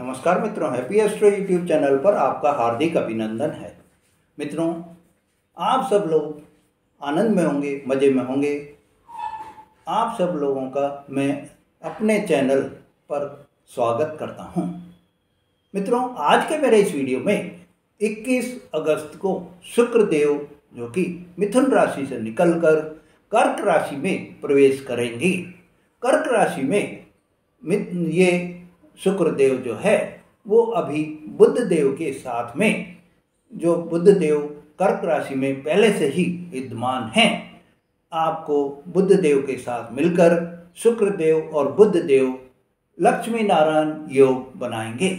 नमस्कार मित्रों, happy astro YouTube channel पर आपका हार्दिक अभिनंदन है। मित्रों, आप सब लोग आनंद में होंगे, मज़े में होंगे। आप सब लोगों का मैं अपने चैनल पर स्वागत करता हूं। मित्रों, आज के मेरे इस वीडियो में 21 अगस्त को शुक्र देव जो कि मिथुन राशि से निकलकर कर्क राशि में प्रवेश करेंगे। कर्क राशि में ये शुक्र देव जो है वो अभी बुध देव के साथ में, जो बुध देव कर्क राशि में पहले से ही विद्यमान हैं, आपको बुध देव के साथ मिलकर शुक्र देव और बुध देव लक्ष्मी नारायण योग बनाएंगे।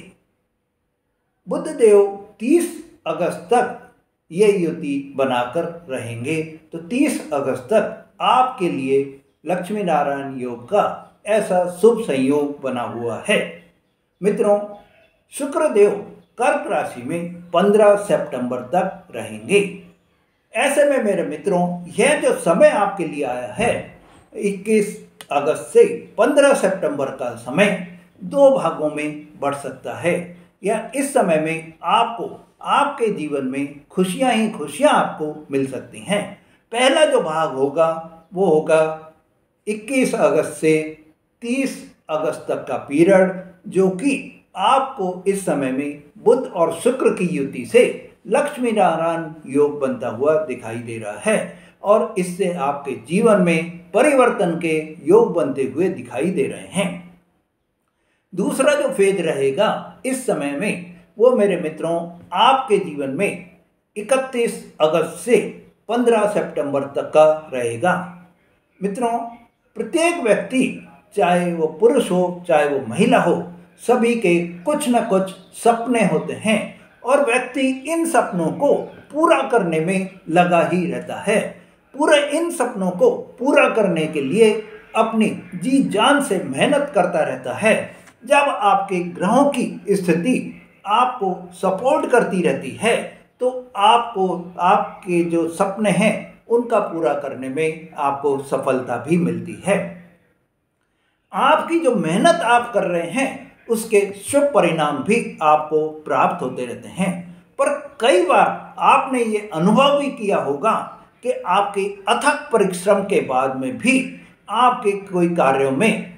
बुध देव 30 अगस्त तक ये युति बनाकर रहेंगे। तो 30 अगस्त तक आपके लिए लक्ष्मी नारायण योग का ऐसा शुभ संयोग बना हुआ है। मित्रों, शुक्र देव कर्क राशि में 15 सितंबर तक रहेंगे। ऐसे में मेरे मित्रों, यह जो समय आपके लिए आया है 21 अगस्त से 15 सितंबर का समय 2 भागों में बढ़ सकता है। या इस समय में आपको आपके जीवन में खुशियां ही खुशियां आपको मिल सकती हैं। पहला जो भाग होगा वो होगा 21 अगस्त से 30 अगस्त तक का पीरियड, जो कि आपको इस समय में बुध और शुक्र की युति से लक्ष्मी नारायण योग बनता हुआ दिखाई दे रहा है और इससे आपके जीवन में परिवर्तन के योग बनते हुए दिखाई दे रहे हैं। दूसरा जो फेज रहेगा इस समय में वो मेरे मित्रों आपके जीवन में 31 अगस्त से 15 सितंबर तक का रहेगा। मित्रों, प्रत्येक व्यक्ति, चाहे वो पुरुष हो चाहे वो महिला हो, सभी के कुछ न कुछ सपने होते हैं और व्यक्ति इन सपनों को पूरा करने में लगा ही रहता है। पूरे इन सपनों को पूरा करने के लिए अपनी जी जान से मेहनत करता रहता है। जब आपके ग्रहों की स्थिति आपको सपोर्ट करती रहती है तो आपको आपके जो सपने हैं उनका पूरा करने में आपको सफलता भी मिलती है। आपकी जो मेहनत आप कर रहे हैं उसके शुभ परिणाम भी आपको प्राप्त होते रहते हैं। पर कई बार आपने ये अनुभव भी किया होगा कि आपके अथक परिश्रम के बाद में भी आपके कोई कार्यों में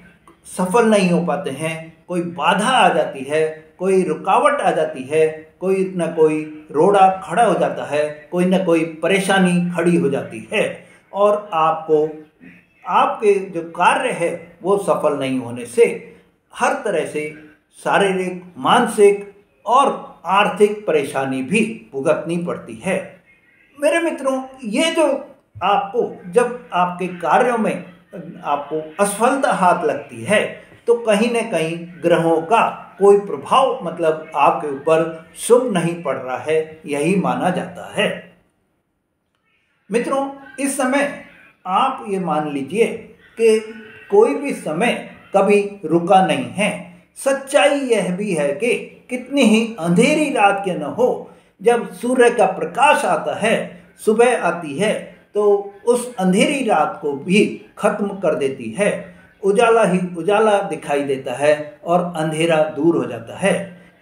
सफल नहीं हो पाते हैं। कोई बाधा आ जाती है, कोई रुकावट आ जाती है, कोई न कोई रोड़ा खड़ा हो जाता है, कोई न कोई परेशानी खड़ी हो जाती है और आपको आपके जो कार्य है वो सफल नहीं होने से हर तरह से शारीरिक, मानसिक और आर्थिक परेशानी भी भुगतनी पड़ती है। मेरे मित्रों, ये जो आपको जब आपके कार्यों में आपको असफलता हाथ लगती है तो कहीं न कहीं ग्रहों का कोई प्रभाव मतलब आपके ऊपर शुभ नहीं पड़ रहा है, यही माना जाता है। मित्रों, इस समय आप ये मान लीजिए कि कोई भी समय कभी रुका नहीं है। सच्चाई यह भी है कि कितनी ही अंधेरी रात के न हो, जब सूर्य का प्रकाश आता है, सुबह आती है, तो उस अंधेरी रात को भी खत्म कर देती है। उजाला ही उजाला दिखाई देता है और अंधेरा दूर हो जाता है।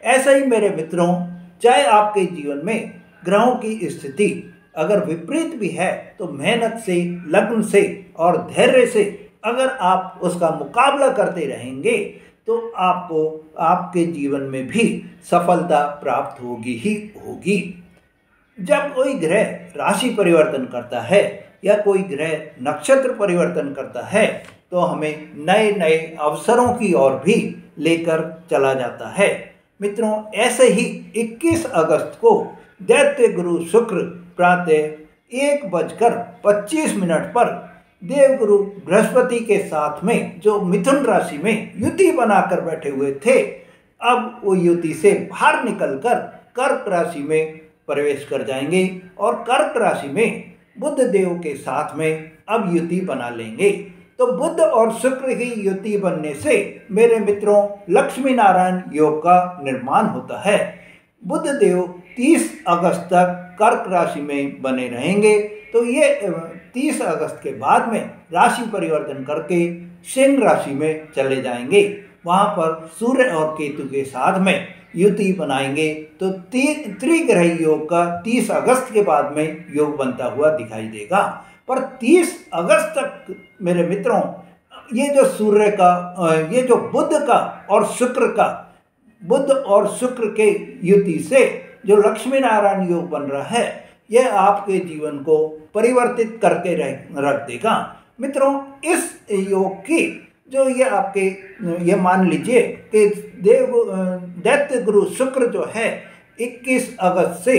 ऐसा ही मेरे मित्रों, चाहे आपके जीवन में ग्रहों की स्थिति अगर विपरीत भी है तो मेहनत से, लगन से और धैर्य से अगर आप उसका मुकाबला करते रहेंगे तो आपको आपके जीवन में भी सफलता प्राप्त होगी ही होगी। जब कोई ग्रह राशि परिवर्तन करता है या कोई ग्रह नक्षत्र परिवर्तन करता है तो हमें नए नए अवसरों की ओर भी लेकर चला जाता है। मित्रों, ऐसे ही 21 अगस्त को दैत्य गुरु शुक्र प्रातः 1:25 पर देवगुरु बृहस्पति के साथ में जो मिथुन राशि में युति बनाकर बैठे हुए थे, अब वो युति से बाहर निकलकर कर्क राशि में प्रवेश कर जाएंगे और कर्क राशि में बुध देव के साथ में अब युति बना लेंगे। तो बुध और शुक्र की युति बनने से मेरे मित्रों लक्ष्मी नारायण योग का निर्माण होता है। बुध देव 30 अगस्त तक कर्क राशि में बने रहेंगे। तो ये 30 अगस्त के बाद में राशि परिवर्तन करके सिंह राशि में चले जाएंगे वहाँ पर सूर्य और केतु के साथ में युति बनाएंगे तो त्रिग्रही योग का 30 अगस्त के बाद में योग बनता हुआ दिखाई देगा। पर 30 अगस्त तक मेरे मित्रों ये जो सूर्य का ये जो बुध का और शुक्र का बुध और शुक्र के युति से जो लक्ष्मी नारायण योग बन रहा है यह आपके जीवन को परिवर्तित करके रख देगा। मित्रों इस योग की जो ये आपके ये मान लीजिए कि दैत्य गुरु शुक्र जो है 21 अगस्त से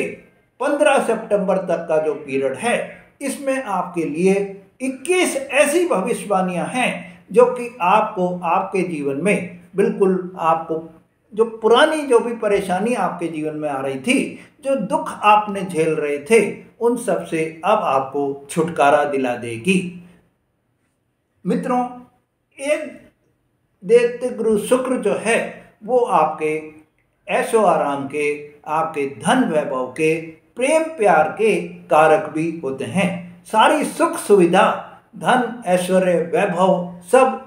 15 सितंबर तक का जो पीरियड है इसमें आपके लिए 21 ऐसी भविष्यवाणियां हैं जो कि आपको आपके जीवन में बिल्कुल आपको जो पुरानी जो भी परेशानी आपके जीवन में आ रही थी, जो दुख आपने झेल रहे थे, उन सब से अब आपको छुटकारा दिला देगी। मित्रों एक दैत्य गुरु शुक्र जो है वो आपके ऐशो आराम के, आपके धन वैभव के, प्रेम प्यार के कारक भी होते हैं। सारी सुख सुविधा, धन, ऐश्वर्य, वैभव सब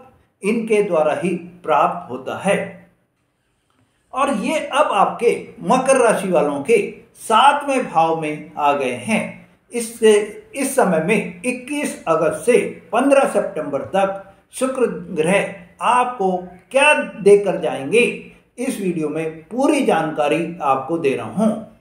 इनके द्वारा ही प्राप्त होता है। और ये अब आपके मकर राशि वालों के 7वें भाव में आ गए हैं। इससे इस समय में 21 अगस्त से 15 सितंबर तक शुक्र ग्रह आपको क्या देकर जाएंगे, इस वीडियो में पूरी जानकारी आपको दे रहा हूँ।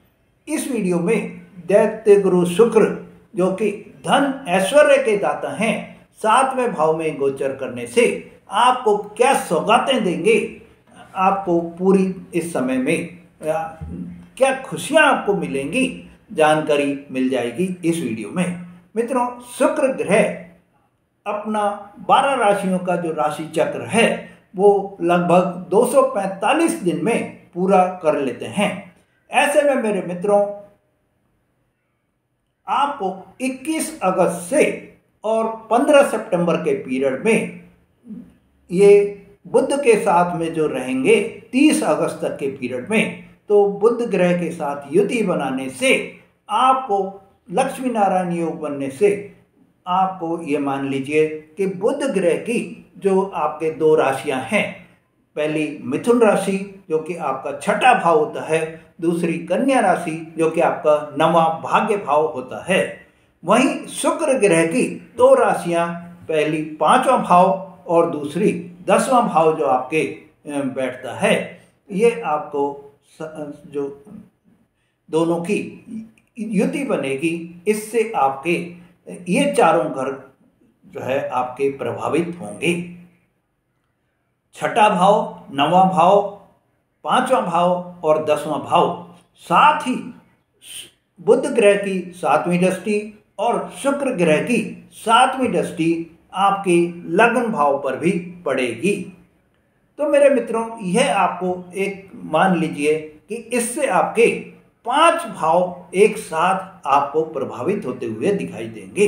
इस वीडियो में दैत्य गुरु शुक्र जो कि धन ऐश्वर्य के दाता हैं 7वें भाव में गोचर करने से आपको क्या सौगातें देंगे, आपको पूरी इस समय में क्या खुशियां आपको मिलेंगी, जानकारी मिल जाएगी इस वीडियो में। मित्रों शुक्र ग्रह अपना 12 राशियों का जो राशि चक्र है वो लगभग 245 दिन में पूरा कर लेते हैं। ऐसे में मेरे मित्रों आपको 21 अगस्त से और 15 सितंबर के पीरियड में ये बुध के साथ में जो रहेंगे 30 अगस्त तक के पीरियड में, तो बुध ग्रह के साथ युति बनाने से आपको लक्ष्मी नारायण योग बनने से आपको ये मान लीजिए कि बुध ग्रह की जो आपके 2 राशियां हैं, पहली मिथुन राशि जो कि आपका 6ठा भाव होता है, दूसरी कन्या राशि जो कि आपका 9वां भाग्य भाव होता है। वहीं शुक्र ग्रह की 2 राशियां, पहली 5वां भाव और दूसरी 10वां भाव जो आपके बैठता है, ये आपको जो दोनों की युति बनेगी। इससे आपके ये चारों घर जो है आपके प्रभावित होंगे। 6ठा भाव, 9वां भाव, 5वां भाव और 10वां भाव, साथ ही बुध ग्रह की 7वीं दृष्टि और शुक्र ग्रह की 7वीं दृष्टि आपके लग्न भाव पर भी पड़ेगी। तो मेरे मित्रों यह आपको एक मान लीजिए कि इससे आपके 5 भाव एक साथ आपको प्रभावित होते हुए दिखाई देंगे।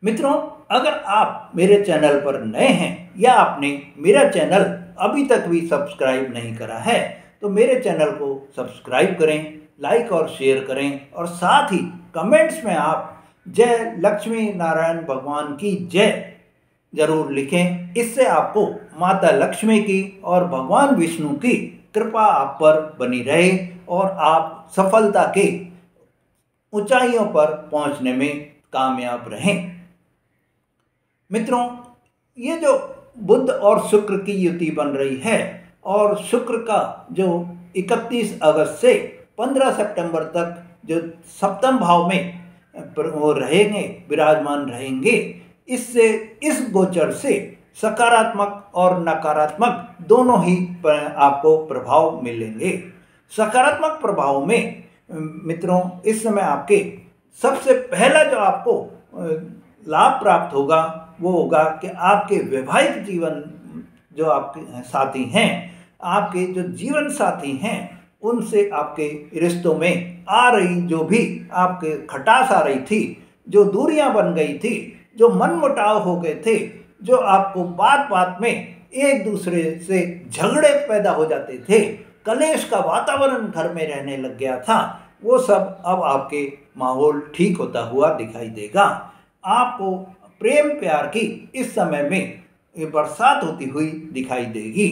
मित्रों अगर आप मेरे चैनल पर नए हैं या आपने मेरा चैनल अभी तक भी सब्सक्राइब नहीं करा है तो मेरे चैनल को सब्सक्राइब करें, लाइक और शेयर करें और साथ ही कमेंट्स में आप जय लक्ष्मी नारायण भगवान की जय जरूर लिखें। इससे आपको माता लक्ष्मी की और भगवान विष्णु की कृपा आप पर बनी रहे और आप सफलता के ऊंचाइयों पर पहुंचने में कामयाब रहें। मित्रों ये जो बुध और शुक्र की युति बन रही है और शुक्र का जो 31 अगस्त से 15 सितंबर तक जो 7वें भाव में वो रहेंगे, विराजमान रहेंगे, इससे इस गोचर से सकारात्मक और नकारात्मक दोनों ही आपको प्रभाव मिलेंगे। सकारात्मक प्रभाव में मित्रों इस समय आपके सबसे पहला जो आपको लाभ प्राप्त होगा वो होगा कि आपके वैवाहिक जीवन जो आपके साथी हैं, आपके जो जीवन साथी हैं, उनसे आपके रिश्तों में आ रही जो भी आपके खटास आ रही थी, जो दूरियां बन गई थी, जो मनमुटाव हो गए थे, जो आपको बात बात में एक दूसरे से झगड़े पैदा हो जाते थे, कलेश का वातावरण घर में रहने लग गया था, वो सब अब आपके माहौल ठीक होता हुआ दिखाई देगा। आपको प्रेम प्यार की इस समय में ये बरसात होती हुई दिखाई देगी।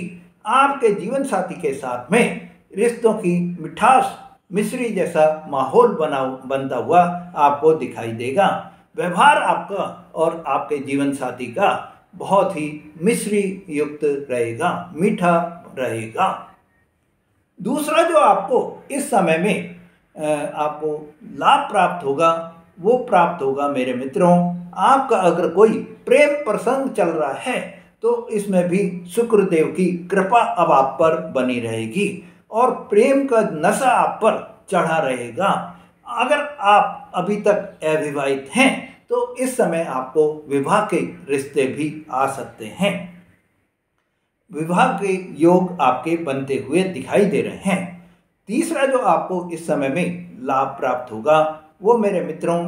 आपके जीवन साथी के साथ में रिश्तों की मिठास मिश्री जैसा माहौल बनता हुआ आपको दिखाई देगा। व्यवहार आपका और आपके जीवन साथी का बहुत ही मिश्री युक्त रहेगा, मीठा रहेगा। दूसरा जो आपको इस समय में आपको लाभ प्राप्त होगा वो प्राप्त होगा मेरे मित्रों, आपका अगर कोई प्रेम प्रसंग चल रहा है तो इसमें भी शुक्रदेव की कृपा अब आप पर बनी रहेगी और प्रेम का नशा आप पर चढ़ा रहेगा। अगर आप अभी तक अविवाहित हैं तो इस समय आपको विवाह के रिश्ते भी आ सकते हैं। विवाह के योग आपके बनते हुए दिखाई दे रहे हैं। तीसरा जो आपको इस समय में लाभ प्राप्त होगा वो मेरे मित्रों,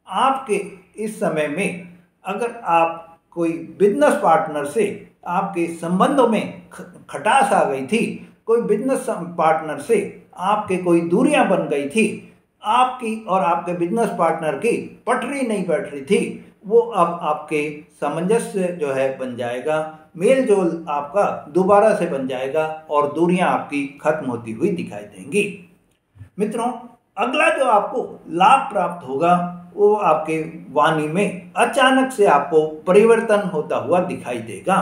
आपके इस समय में अगर आप कोई बिजनेस पार्टनर से आपके संबंधों में खटास आ गई थी, कोई बिजनेस पार्टनर से आपके कोई दूरियां बन गई थी, आपकी और आपके बिजनेस पार्टनर की पटरी नहीं बैठ रही थी, वो अब आपके सामंजस्य जो है बन जाएगा, मेल जोल आपका दोबारा से बन जाएगा और दूरियां आपकी खत्म होती हुई दिखाई देंगी। मित्रों, अगला जो आपको लाभ प्राप्त होगा वो आपके वाणी में अचानक से आपको परिवर्तन होता हुआ दिखाई देगा।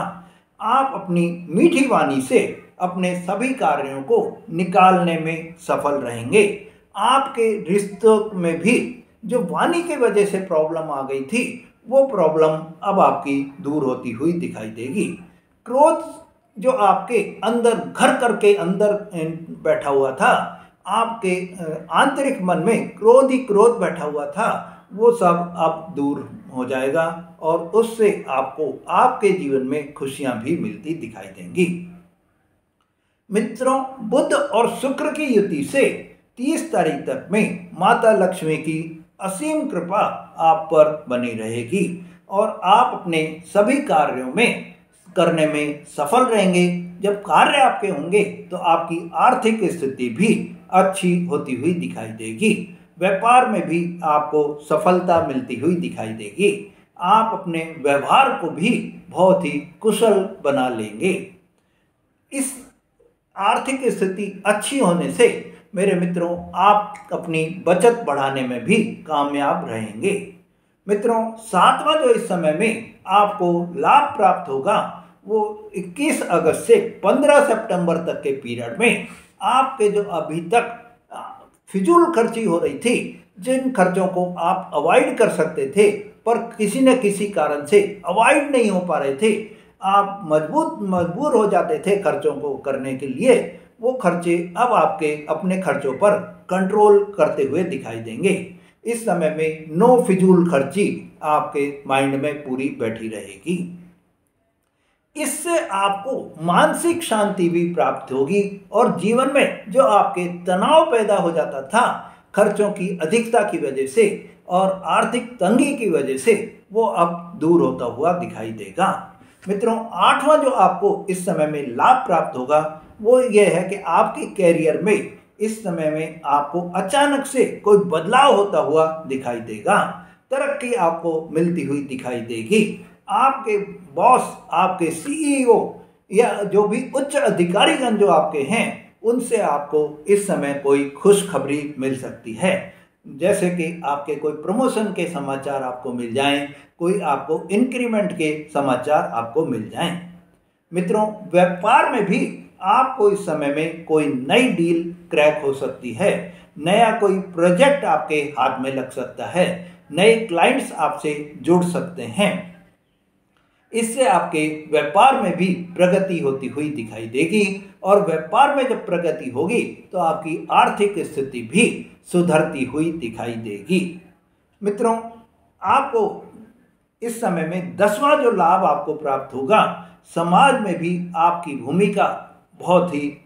आप अपनी मीठी वाणी से अपने सभी कार्यों को निकालने में सफल रहेंगे। आपके रिश्तों में भी जो वाणी की वजह से प्रॉब्लम आ गई थी वो प्रॉब्लम अब आपकी दूर होती हुई दिखाई देगी। क्रोध जो आपके अंदर घर करके अंदर बैठा हुआ था, आपके आंतरिक मन में क्रोध ही क्रोध बैठा हुआ था, वो सब अब दूर हो जाएगा और उससे आपको आपके जीवन में खुशियां भी मिलती दिखाई देंगी। मित्रों, बुध और शुक्र की युति से 30 तारीख तक में माता लक्ष्मी की असीम कृपा आप पर बनी रहेगी और आप अपने सभी कार्यों में करने में सफल रहेंगे। जब कार्य आपके होंगे तो आपकी आर्थिक स्थिति भी अच्छी होती हुई दिखाई देगी। व्यापार में भी आपको सफलता मिलती हुई दिखाई देगी। आप अपने व्यवहार को भी बहुत ही कुशल बना लेंगे। इस आर्थिक स्थिति अच्छी होने से मेरे मित्रों, आप अपनी बचत बढ़ाने में भी कामयाब रहेंगे। मित्रों, सातवां जो इस समय में आपको लाभ प्राप्त होगा वो 21 अगस्त से 15 सितंबर तक के पीरियड में आपके जो अभी तक फिजूल खर्ची हो रही थी, जिन खर्चों को आप अवॉइड कर सकते थे पर किसी न किसी कारण से अवॉइड नहीं हो पा रहे थे, आप मजबूर हो जाते थे खर्चों को करने के लिए, वो खर्चे अब आपके अपने खर्चों पर कंट्रोल करते हुए दिखाई देंगे। इस समय में नो फिजूल खर्ची आपके माइंड में पूरी बैठी रहेगी। इससे आपको मानसिक शांति भी प्राप्त होगी और जीवन में जो आपके तनाव पैदा हो जाता था खर्चों की अधिकता की वजह से और आर्थिक तंगी की वजह से, वो अब दूर होता हुआ दिखाई देगा। मित्रों, आठवां जो आपको इस समय में लाभ प्राप्त होगा वो ये है कि आपके कैरियर में इस समय में आपको अचानक से कोई बदलाव होता हुआ दिखाई देगा। तरक्की आपको मिलती हुई दिखाई देगी। आपके बॉस, आपके सीईओ या जो भी उच्च अधिकारीगण जो आपके हैं, उनसे आपको इस समय कोई खुशखबरी मिल सकती है। जैसे कि आपके कोई प्रमोशन के समाचार आपको मिल जाएं, कोई आपको इंक्रीमेंट के समाचार आपको मिल जाएं। मित्रों, व्यापार में भी आपको इस समय में कोई नई डील क्रैक हो सकती है, नया कोई प्रोजेक्ट आपके हाथ में लग सकता है, नए क्लाइंट्स आपसे जुड़ सकते हैं। इससे आपके व्यापार में भी प्रगति होती हुई दिखाई देगी और व्यापार में जब प्रगति होगी तो आपकी आर्थिक स्थिति भी सुधरती हुई दिखाई देगी। मित्रों, आपको इस समय में 10वां जो लाभ आपको प्राप्त होगा, समाज में भी आपकी भूमिका बहुत ही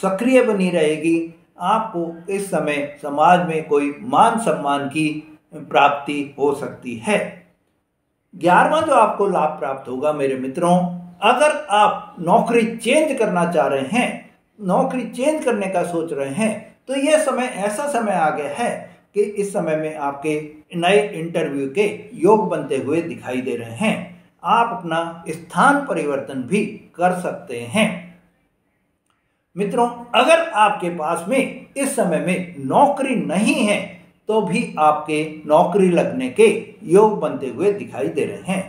सक्रिय बनी रहेगी। आपको इस समय समाज में कोई मान सम्मान की प्राप्ति हो सकती है। 11वां जो आपको लाभ प्राप्त होगा मेरे मित्रों, अगर आप नौकरी चेंज करना चाह रहे हैं, नौकरी चेंज करने का सोच रहे हैं, तो यह समय ऐसा समय आ गया है कि इस समय में आपके नए इंटरव्यू के योग बनते हुए दिखाई दे रहे हैं। आप अपना स्थान परिवर्तन भी कर सकते हैं। मित्रों, अगर आपके पास में इस समय में नौकरी नहीं है तो भी आपके नौकरी लगने के योग बनते हुए दिखाई दे रहे हैं।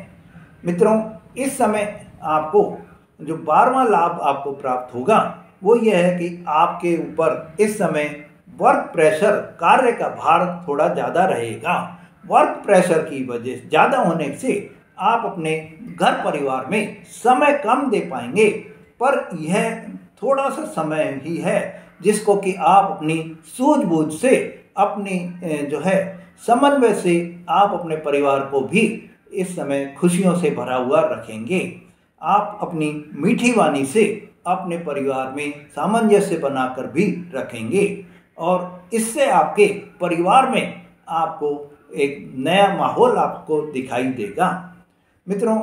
मित्रों, इस समय आपको जो 12वां लाभ आपको प्राप्त होगा वो यह है कि आपके ऊपर इस समय वर्क प्रेशर, कार्य का भार थोड़ा ज़्यादा रहेगा। वर्क प्रेशर की वजह ज़्यादा होने से आप अपने घर परिवार में समय कम दे पाएंगे, पर यह थोड़ा सा समय ही है जिसको कि आप अपनी सूझबूझ से, अपनी जो है समन्वय से आप अपने परिवार को भी इस समय खुशियों से भरा हुआ रखेंगे। आप अपनी मीठी वाणी से अपने परिवार में सामंजस्य बनाकर भी रखेंगे और इससे आपके परिवार में आपको एक नया माहौल आपको दिखाई देगा। मित्रों,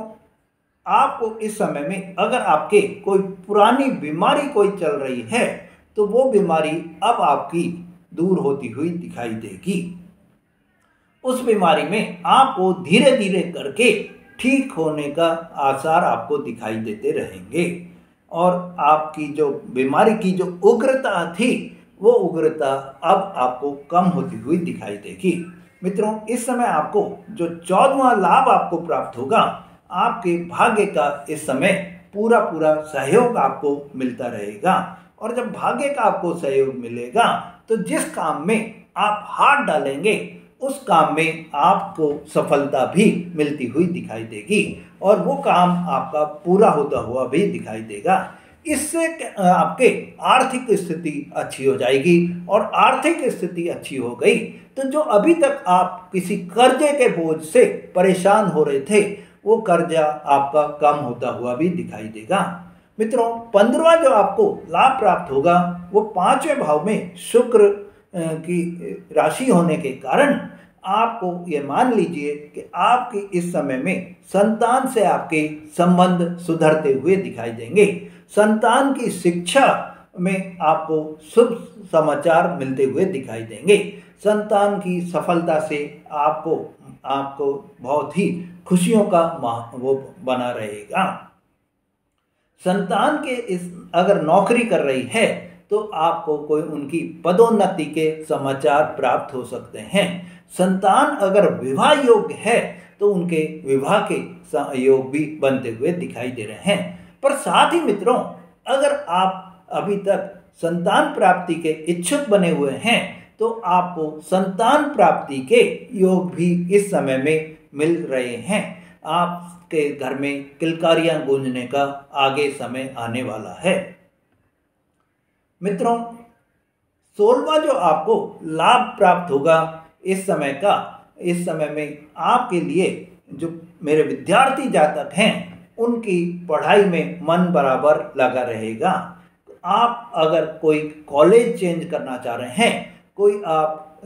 आपको इस समय में अगर आपके कोई पुरानी बीमारी कोई चल रही है तो वो बीमारी अब आपकी दूर होती हुई दिखाई देगी। उस बीमारी में आपको धीरे धीरे करके ठीक होने का आसार आपको दिखाई देते रहेंगे और आपकी जो बीमारी की जो उग्रता थी वो उग्रता अब आपको कम होती हुई दिखाई देगी। मित्रों, इस समय आपको जो 14वां लाभ आपको प्राप्त होगा, आपके भाग्य का इस समय पूरा पूरा सहयोग आपको मिलता रहेगा और जब भाग्य का आपको सहयोग मिलेगा तो जिस काम में आप हाथ डालेंगे उस काम में आपको सफलता भी मिलती हुई दिखाई देगी और वो काम आपका पूरा होता हुआ भी दिखाई देगा। इससे आपके आर्थिक स्थिति अच्छी हो जाएगी और आर्थिक स्थिति अच्छी हो गई तो जो अभी तक आप किसी कर्जे के बोझ से परेशान हो रहे थे वो कर्जा आपका कम होता हुआ भी दिखाई देगा। मित्रों, 15वां जो आपको लाभ प्राप्त होगा वो 5वें भाव में शुक्र की राशि होने के कारण आपको ये मान लीजिए कि आपकी इस समय में संतान से आपके संबंध सुधरते हुए दिखाई देंगे। संतान की शिक्षा में आपको शुभ समाचार मिलते हुए दिखाई देंगे। संतान की सफलता से आपको बहुत ही खुशियों का वो बना रहेगा। संतान के अगर नौकरी कर रही है तो आपको कोई उनकी पदोन्नति के समाचार प्राप्त हो सकते हैं। संतान अगर विवाह योग्य है तो उनके विवाह के योग भी बनते हुए दिखाई दे रहे हैं। पर साथ ही मित्रों, अगर आप अभी तक संतान प्राप्ति के इच्छुक बने हुए हैं तो आपको संतान प्राप्ति के योग भी इस समय में मिल रहे हैं। आपके घर में किलकारियां गूंजने का आगे समय आने वाला है। मित्रों, 16वां जो आपको लाभ प्राप्त होगा इस समय में आपके लिए जो मेरे विद्यार्थी जातक हैं उनकी पढ़ाई में मन बराबर लगा रहेगा। आप अगर कोई कॉलेज चेंज करना चाह रहे हैं, कोई आप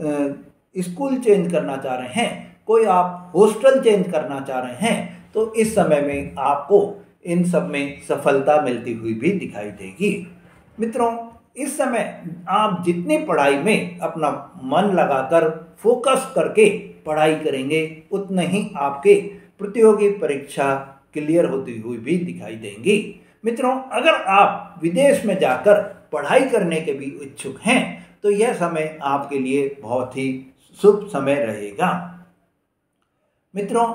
स्कूल चेंज करना चाह रहे हैं, कोई आप हॉस्टल चेंज करना चाह रहे हैं तो इस समय में आपको इन सब में सफलता मिलती हुई भी दिखाई देगी। मित्रों, इस समय आप जितनी पढ़ाई में अपना मन लगाकर फोकस करके पढ़ाई करेंगे उतने ही आपके प्रतियोगी परीक्षा क्लियर होती हुई भी दिखाई देंगी। मित्रों, अगर आप विदेश में जाकर पढ़ाई करने के भी इच्छुक हैं तो यह समय आपके लिए बहुत ही शुभ समय रहेगा। मित्रों,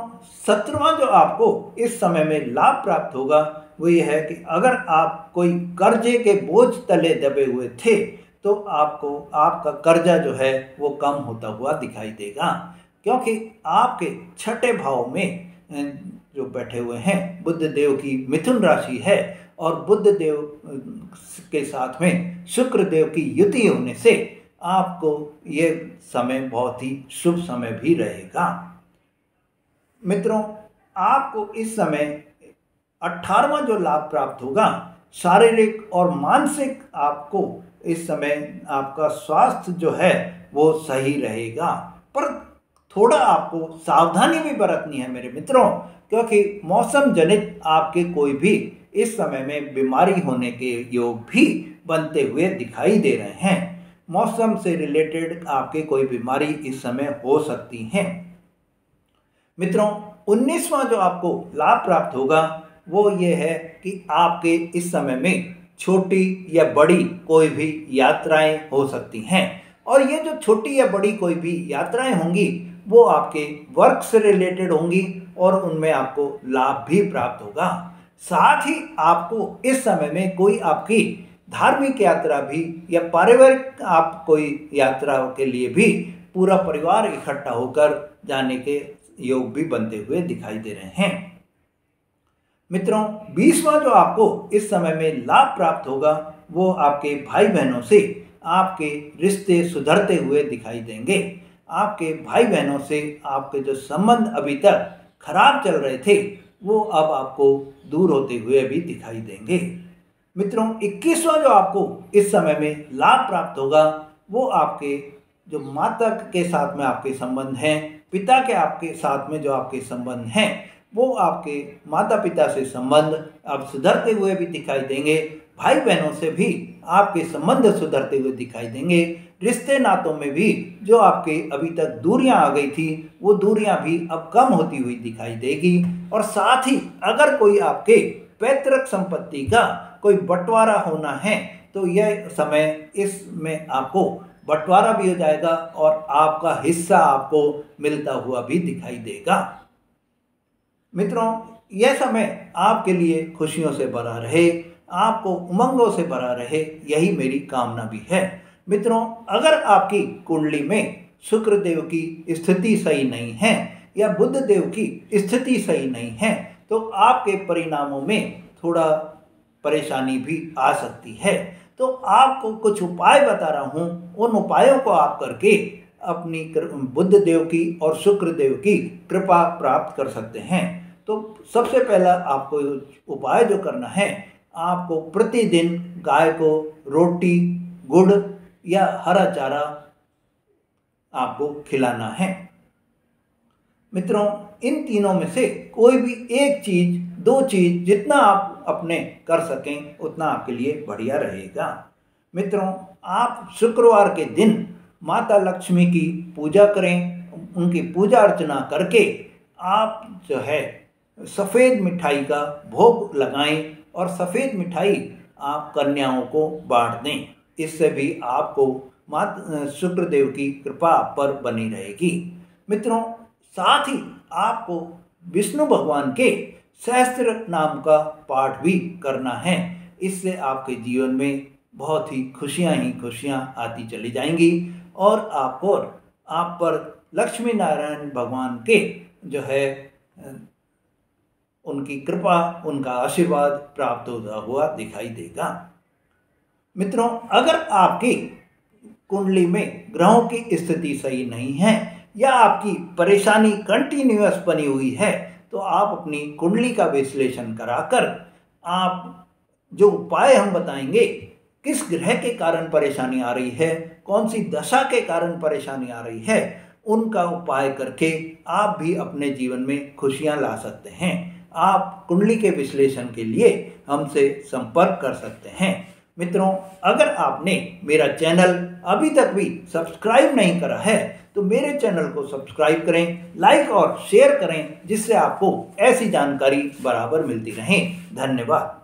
17वां जो आपको इस समय में लाभ प्राप्त होगा वो ये है कि अगर आप कोई कर्जे के बोझ तले दबे हुए थे तो आपको आपका कर्जा जो है वो कम होता हुआ दिखाई देगा, क्योंकि आपके 6ठे भाव में जो बैठे हुए हैं बुध देव की मिथुन राशि है और बुध देव के साथ में शुक्र देव की युति होने से आपको ये समय बहुत ही शुभ समय भी रहेगा। मित्रों, आपको इस समय 18वां जो लाभ प्राप्त होगा, शारीरिक और मानसिक आपको इस समय आपका स्वास्थ्य जो है वो सही रहेगा, पर थोड़ा आपको सावधानी भी बरतनी है मेरे मित्रों, क्योंकि मौसम जनित आपके कोई भी इस समय में बीमारी होने के योग भी बनते हुए दिखाई दे रहे हैं। मौसम से रिलेटेड आपके कोई बीमारी इस समय हो सकती है। मित्रों, 19वां जो आपको लाभ प्राप्त होगा वो ये है कि आपके इस समय में छोटी या बड़ी कोई भी यात्राएं हो सकती हैं। और ये जो छोटी या बड़ी कोई भी यात्राएं होंगी वो आपके वर्क से रिलेटेड होंगी और उनमें आपको लाभ भी प्राप्त होगा। साथ ही आपको इस समय में कोई आपकी धार्मिक यात्रा भी या पारिवारिक आप कोई यात्रा के लिए भी पूरा परिवार इकट्ठा होकर जाने के योग भी बनते हुए दिखाई दे रहे हैं। मित्रों, 20वां जो आपको इस समय में लाभ प्राप्त होगा वो आपके भाई बहनों से आपके रिश्ते सुधरते हुए दिखाई देंगे। आपके भाई बहनों से आपके जो संबंध अभी तक खराब चल रहे थे वो अब आपको दूर होते हुए भी दिखाई देंगे। मित्रों, 21वां जो आपको इस समय में लाभ प्राप्त होगा वो आपके जो माता के साथ में आपके संबंध हैं, पिता के आपके साथ में जो आपके संबंध हैं वो आपके माता पिता से संबंध अब सुधरते हुए भी दिखाई देंगे। भाई बहनों से भी आपके संबंध सुधरते हुए दिखाई देंगे। रिश्ते नातों में भी जो आपके अभी तक दूरियां आ गई थी वो दूरियां भी अब कम होती हुई दिखाई देगी। और साथ ही अगर कोई आपके पैतृक संपत्ति का कोई बंटवारा होना है तो यह समय इसमें आपको बंटवारा भी हो जाएगा और आपका हिस्सा आपको मिलता हुआ भी दिखाई देगा। मित्रों, यह समय आपके लिए खुशियों से भरा रहे, आपको उमंगों से भरा रहे, यही मेरी कामना भी है। मित्रों, अगर आपकी कुंडली में शुक्र देव की स्थिति सही नहीं है या बुध देव की स्थिति सही नहीं है तो आपके परिणामों में थोड़ा परेशानी भी आ सकती है। तो आपको कुछ उपाय बता रहा हूँ, उन उपायों को आप करके अपनी बुध देव की और शुक्र देव की कृपा प्राप्त कर सकते हैं। तो सबसे पहला आपको उपाय जो करना है, आपको प्रतिदिन गाय को रोटी, गुड़ या हरा चारा आपको खिलाना है। मित्रों, इन तीनों में से कोई भी एक चीज, दो चीज, जितना आप अपने कर सकें उतना आपके लिए बढ़िया रहेगा। मित्रों, आप शुक्रवार के दिन माता लक्ष्मी की पूजा करें, उनकी पूजा अर्चना करके आप जो है सफ़ेद मिठाई का भोग लगाएं और सफ़ेद मिठाई आप कन्याओं को बांट दें। इससे भी आपको शुक्र देव की कृपा आप पर बनी रहेगी। मित्रों, साथ ही आपको विष्णु भगवान के सहस्त्र नाम का पाठ भी करना है। इससे आपके जीवन में बहुत ही खुशियां आती चली जाएंगी और आप पर लक्ष्मी नारायण भगवान के जो है उनकी कृपा, उनका आशीर्वाद प्राप्त होता हुआ दिखाई देगा। मित्रों, अगर आपकी कुंडली में ग्रहों की स्थिति सही नहीं है या आपकी परेशानी कंटिन्यूअस बनी हुई है तो आप अपनी कुंडली का विश्लेषण कराकर आप जो उपाय हम बताएंगे, किस ग्रह के कारण परेशानी आ रही है, कौन सी दशा के कारण परेशानी आ रही है, उनका उपाय करके आप भी अपने जीवन में खुशियां ला सकते हैं। आप कुंडली के विश्लेषण के लिए हमसे संपर्क कर सकते हैं। मित्रों, अगर आपने मेरा चैनल अभी तक भी सब्सक्राइब नहीं करा है तो मेरे चैनल को सब्सक्राइब करें, लाइक और शेयर करें, जिससे आपको ऐसी जानकारी बराबर मिलती रहे। धन्यवाद।